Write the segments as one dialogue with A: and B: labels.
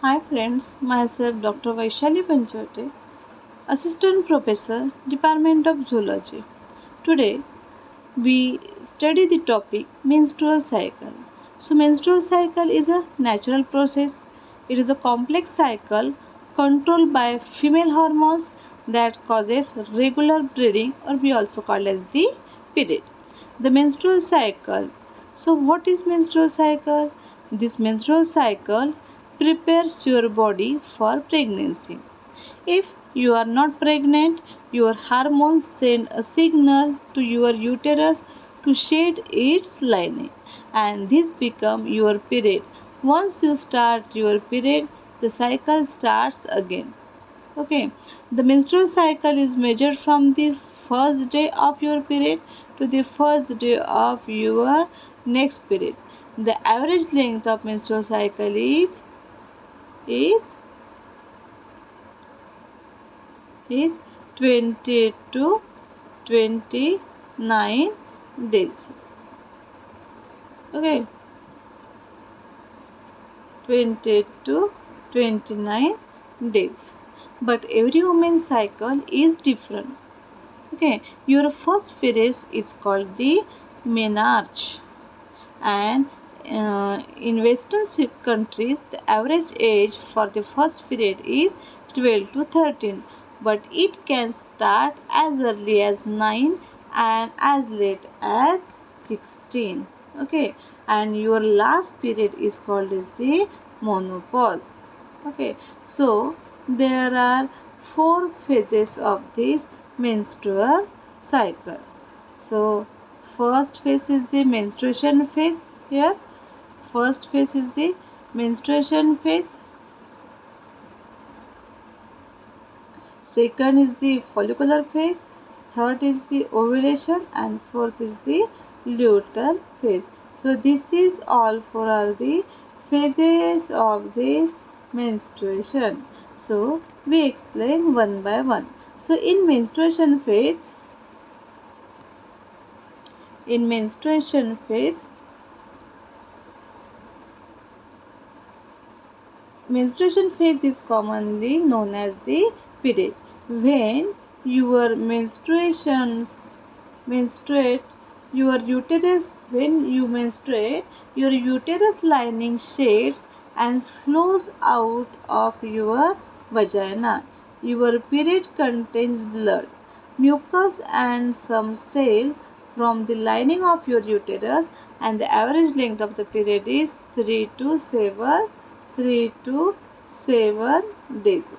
A: Hi friends, myself Dr. Vaishali, Assistant Professor, Department of Zoology. Today we study the topic menstrual cycle. So menstrual cycle is a natural process. It is a complex cycle controlled by female hormones that causes regular bleeding, or we also call as the period. The menstrual cycle. So what is menstrual cycle? This menstrual cycle prepares your body for pregnancy. If you are not pregnant, your hormones send a signal to your uterus to shed its lining, and this becomes your period. Once you start your period, the cycle starts again. Okay, the menstrual cycle is measured from the first day of your period to the first day of your next period. The average length of menstrual cycle is is 20 to 29 days. Okay, 20 to 29 days. But every woman's cycle is different. Okay, your first period is called the menarche, and in western countries the average age for the first period is 12 to 13, but it can start as early as 9 and as late as 16. Okay, and your last period is called as the menopause. Okay, so there are four phases of this menstrual cycle. So first phase is the menstruation phase. Here first phase is the menstruation phase, second is the follicular phase, third is the ovulation, and fourth is the luteal phase. So this is all for all the phases of this menstruation. So we explain one by one. So in menstruation phase, menstruation phase is commonly known as the period. When your menstruate, your uterus when you menstruate, your uterus lining sheds and flows out of your vagina. Your period contains blood, mucus and some cell from the lining of your uterus, and the average length of the period is 3 to 7 days.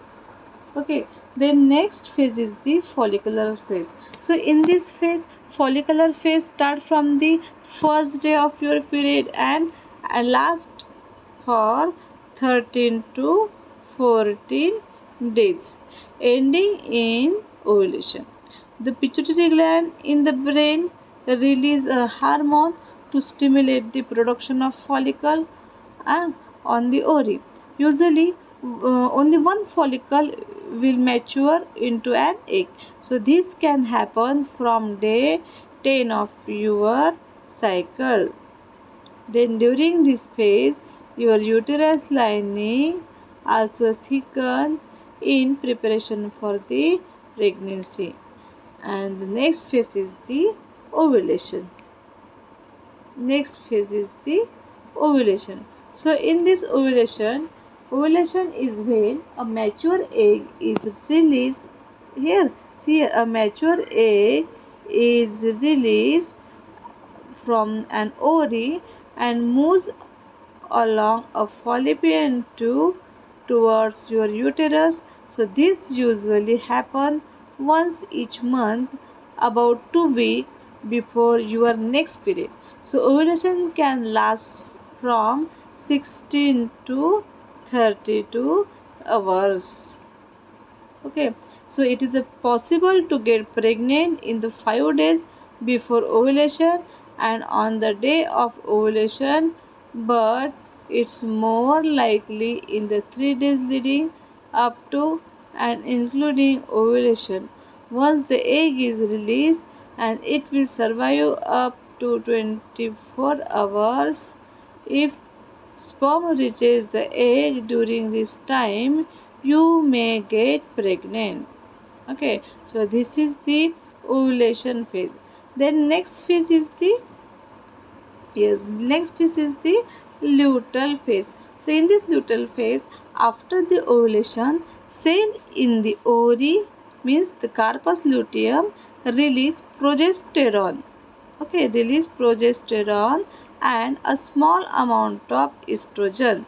A: Okay, then next phase is the follicular phase. So in this phase, follicular phase start from the first day of your period and last for 13 to 14 days, ending in ovulation. The pituitary gland in the brain release a hormone to stimulate the production of follicle uh, on the ovary. Usually, only one follicle will mature into an egg. So, this can happen from day 10 of your cycle. Then, during this phase, your uterus lining also thicken in preparation for the pregnancy. And the next phase is the ovulation. Next phase is the ovulation. So in this ovulation is when a mature egg is released. Here, see, a mature egg is released from an ovary and moves along a fallopian tube towards your uterus. So this usually happens once each month, about 2 weeks before your next period. So ovulation can last from 16 to 32 hours. Okay, so it is possible to get pregnant in the 5 days before ovulation and on the day of ovulation, but it's more likely in the 3 days leading up to and including ovulation. Once the egg is released, and it will survive up to 24 hours if sperm reaches the egg during this time, you may get pregnant. Okay, so this is the ovulation phase. Then next phase is the next phase is the luteal phase. So in this luteal phase, after the ovulation, cell in the ovary, means the corpus luteum, release progesterone. Okay, release progesterone and a small amount of estrogen.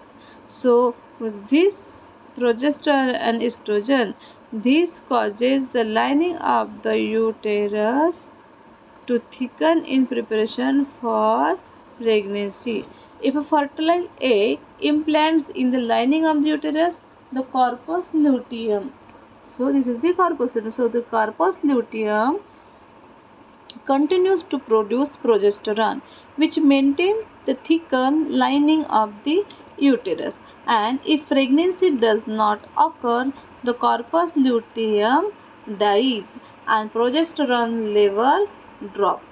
A: So with this progesterone and estrogen, this causes the lining of the uterus to thicken in preparation for pregnancy. If a fertile egg implants in the lining of the uterus, the corpus luteum. So this is the corpus luteum. So the corpus luteum continues to produce progesterone, which maintains the thickened lining of the uterus. And if pregnancy does not occur, the corpus luteum dies and progesterone level drop.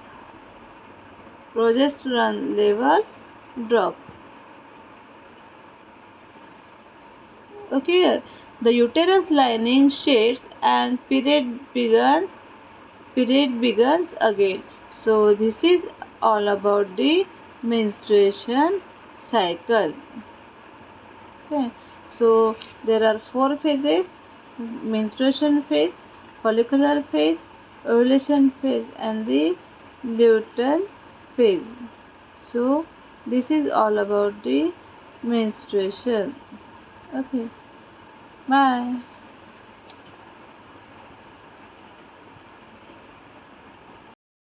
A: Progesterone level drop. Okay, the uterus lining sheds and period begins again. So this is all about the menstruation cycle. Okay, so there are four phases: menstruation phase, follicular phase, ovulation phase, and the luteal phase. So this is all about the menstruation. Okay, bye.